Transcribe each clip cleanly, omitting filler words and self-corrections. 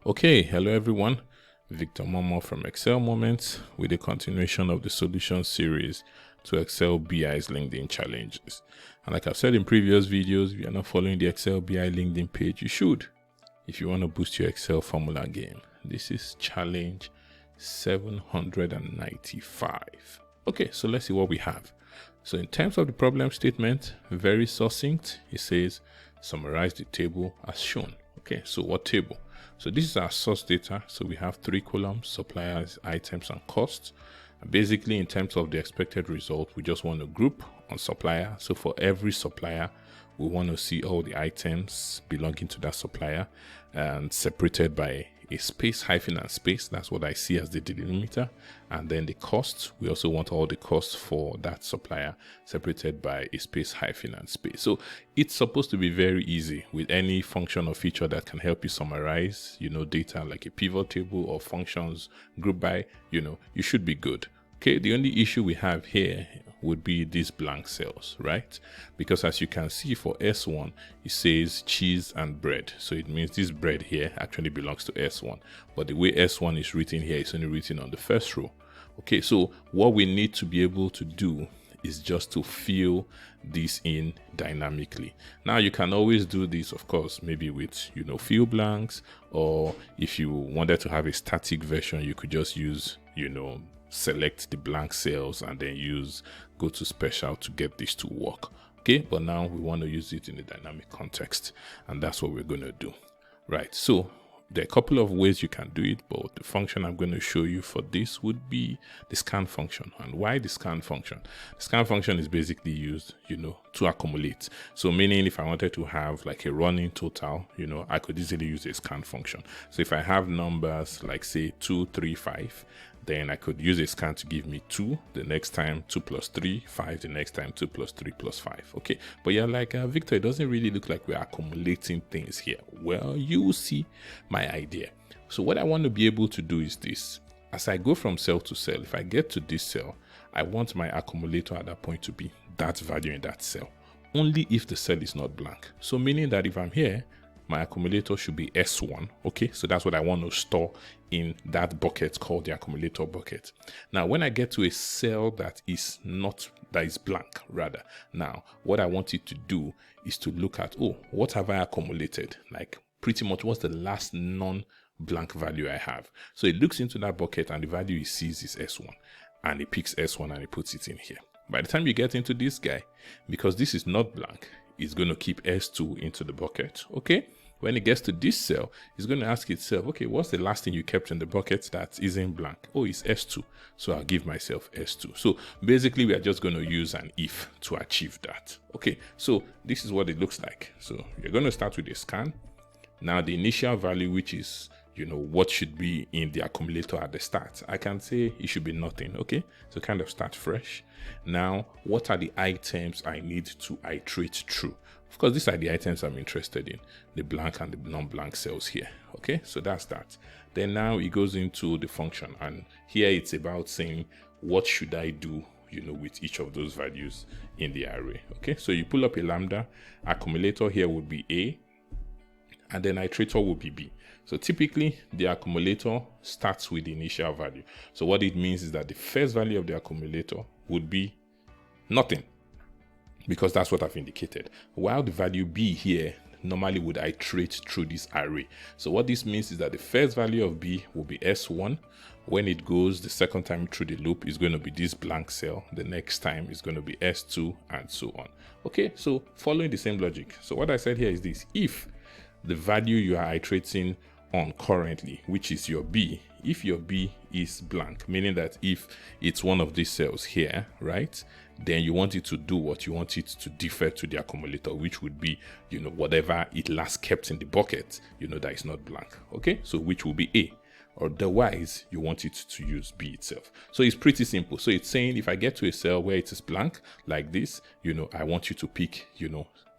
Okay, hello everyone. Victor Momo from Excel Moments with a continuation of the solution series to Excel BI's LinkedIn challenges. And like I've said in previous videos, if you're not following the Excel BI LinkedIn page, you should. If you want to boost your Excel formula game, this is challenge 795. Okay, so let's see what we have. So in terms of the problem statement, very succinct, it says summarize the table as shown. Okay, so what table? So this is our source data. So we have 3 columns: suppliers, items, and costs. And basically, in terms of the expected result, we just want to group on supplier. So for every supplier, we want to see all the items belonging to that supplier and separated by a space, hyphen, and space. That's what I see as the delimiter. And then the costs, we also want all the costs for that supplier separated by a space, hyphen, and space. So it's supposed to be very easy with any function or feature that can help you summarize, data like a pivot table or functions group by, you should be good. Okay, the only issue we have here would be these blank cells, right? Because as you can see for S1, it says cheese and bread. So it means this bread here actually belongs to S1. But the way S1 is written here is only written on the first row. Okay, so what we need to be able to do is just to fill this in dynamically. Now you can always do this, of course, maybe with, fill blanks, or if you wanted to have a static version, you could just use, select the blank cells and then go to special to get this to work. Okay, but now we want to use it in a dynamic context, and that's what we're going to do. Right, so there are a couple of ways you can do it, but the function I'm going to show you for this would be the scan function. And why the scan function? The scan function is basically used, to accumulate. So meaning if I wanted to have like a running total, I could easily use a scan function. So if I have numbers like say 2, 3, 5, then I could use a scan to give me 2, the next time 2 plus 3, 5, the next time 2 plus 3 plus 5. Okay, but you're like, Victor, it doesn't really look like we're accumulating things here. Well, you will see my idea. So what I want to be able to do is this. As I go from cell to cell, if I get to this cell, I want my accumulator at that point to be that value in that cell, only if the cell is not blank. So meaning that if I'm here, my accumulator should be S1. Okay, so that's what I want to store in that bucket called the accumulator bucket. Now, when I get to a cell that is blank rather, now what I want it to do is to look at, what have I accumulated? Like pretty much what's the last non-blank value I have? So it looks into that bucket and the value it sees is S1, and it picks S1 and it puts it in here. By the time you get into this guy, because this is not blank, it's going to keep S2 into the bucket. Okay, when it gets to this cell, it's going to ask itself, okay, what's the last thing you kept in the bucket that isn't blank? Oh, it's S2, so I'll give myself S2. So basically we are just going to use an if to achieve that. Okay, so this is what it looks like. So you're going to start with a scan. Now the initial value, which is what should be in the accumulator at the start, I can say it should be nothing. Okay, so kind of start fresh. Now what are the items I need to iterate through? Of course, these are the items I'm interested in, the blank and the non-blank cells here. Okay, so that's that. Then now it goes into the function, and here it's about saying what should I do with each of those values in the array. Okay, so you pull up a lambda. Accumulator here would be A, and then iterator will be B. So typically the accumulator starts with the initial value. So what it means is that the first value of the accumulator would be nothing, because that's what I've indicated. While the value B here normally would iterate through this array. So what this means is that the first value of B will be S1. When it goes the second time through the loop, is going to be this blank cell. The next time is going to be S2 and so on. Okay, so following the same logic. So what I said here is this: if the value you are iterating on currently, which is your B, if your B is blank, meaning that if it's one of these cells here, right, then you want it to do what you want it to defer to the accumulator, which would be, whatever it last kept in the bucket, that is not blank. Okay, so which will be A. Otherwise, you want it to use B itself. So it's pretty simple. So it's saying if I get to a cell where it is blank like this, I want you to pick,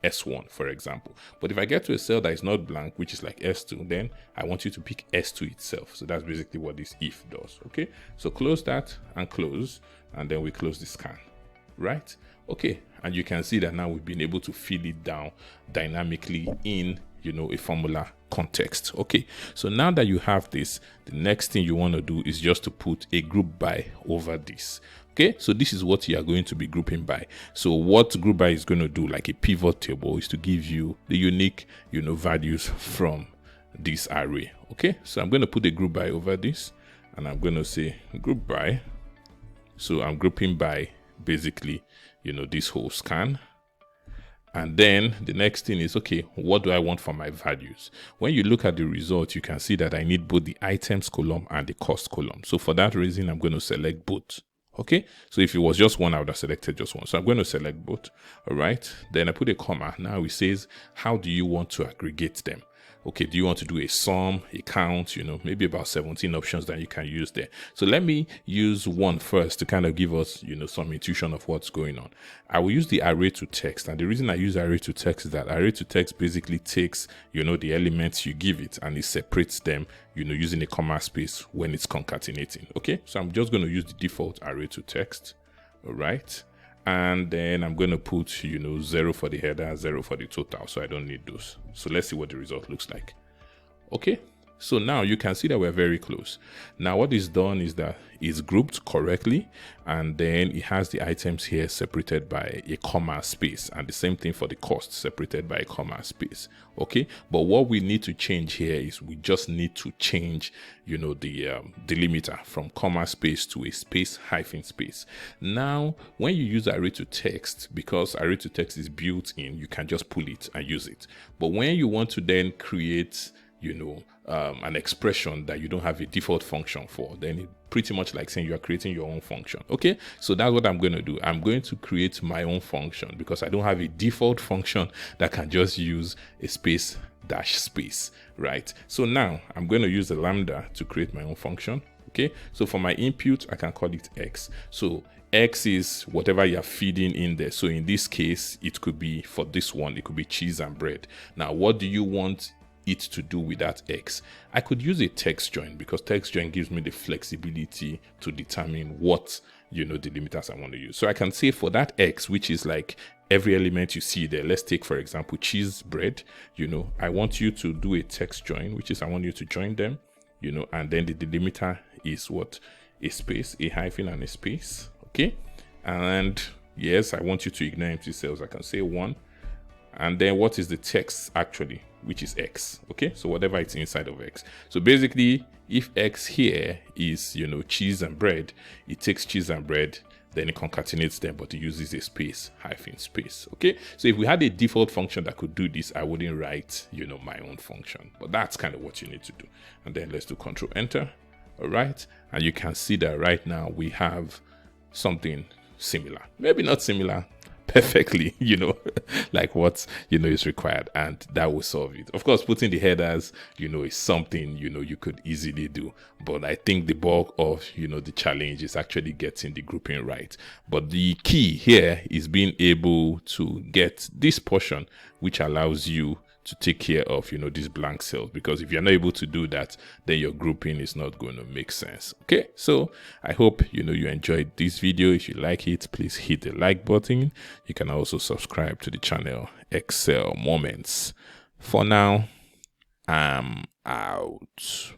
S1, for example. But if I get to a cell that is not blank, which is like S2, then I want you to pick S2 itself. So that's basically what this if does. Okay, so close that and close, and then we close the scan. right? Okay, and you can see that now we've been able to fill it down dynamically in, you know, a formula context. Okay, so now that you have this, the next thing you want to do is just to put a group by over this. Okay, so this is what you are going to be grouping by. So what group by is going to do, like a pivot table, is to give you the unique, you know, values from this array. Okay, so I'm going to put a group by over this, and I'm going to say group by. So I'm grouping by basically, you know, this whole scan. And then the next thing is, okay, what do I want for my values? When you look at the result, you can see that I need both the items column and the cost column. So for that reason, I'm going to select both. Okay, so if it was just one, I would have selected just one. So I'm going to select both. All right, then I put a comma. Now it says, how do you want to aggregate them? Okay, do you want to do a sum, a count, you know, maybe about 17 options that you can use there. So let me use one first to kind of give us, you know, some intuition of what's going on. I will use the array to text. And the reason I use array to text is that array to text basically takes, you know, the elements you give it and it separates them, you know, using a comma space when it's concatenating. Okay, so I'm just going to use the default array to text. All right. And then I'm going to put, you know, 0 for the header, 0 for the total. So I don't need those. So let's see what the result looks like. Okay. So now you can see that we're very close. Now what is done is that it's grouped correctly, and then it has the items here separated by a comma space, and the same thing for the cost separated by a comma space. Okay, but what we need to change here is we just need to change, you know, the delimiter from comma space to a space hyphen space. Now when you use array to text, because array to text is built in, you can just pull it and use it. But when you want to then create, you know, an expression that you don't have a default function for, then it pretty much like saying you are creating your own function. Okay, so that's what I'm going to do. I'm going to create my own function because I don't have a default function that can just use a space dash space, right? So now I'm going to use the lambda to create my own function. Okay, so for my input, I can call it x. So x is whatever you're feeding in there. So in this case, it could be, for this one, it could be cheese and bread. Now, what do you want it to do with that x? I could use a text join because text join gives me the flexibility to determine what, you know, delimiters I want to use. So I can say for that x, which is like every element you see there, let's take for example cheese, bread, you know, I want you to do a text join, which is I want you to join them, you know, and then the delimiter is what? A space, a hyphen and a space. Okay, and yes, I want you to ignore empty cells. I can say 1, and then what is the text actually, which is x. Okay, so whatever it's inside of x. So basically, if x here is, you know, cheese and bread, it takes cheese and bread, then it concatenates them, but it uses a space hyphen space. Okay, so if we had a default function that could do this, I wouldn't write, you know, my own function. But that's kind of what you need to do. And then let's do Control Enter. All right, and you can see that right now we have something similar, maybe not similar perfectly, you know, like what, you know, is required, and that will solve it. Of course, putting the headers, you know, is something, you know, you could easily do, but I think the bulk of, you know, the challenge is actually getting the grouping right. But the key here is being able to get this portion, which allows you to take care of, you know, these blank cells, because if you're not able to do that, then your grouping is not going to make sense. Okay, so I hope, you know, you enjoyed this video. If you like it, please hit the like button. You can also subscribe to the channel Excel Moments. For now, I'm out.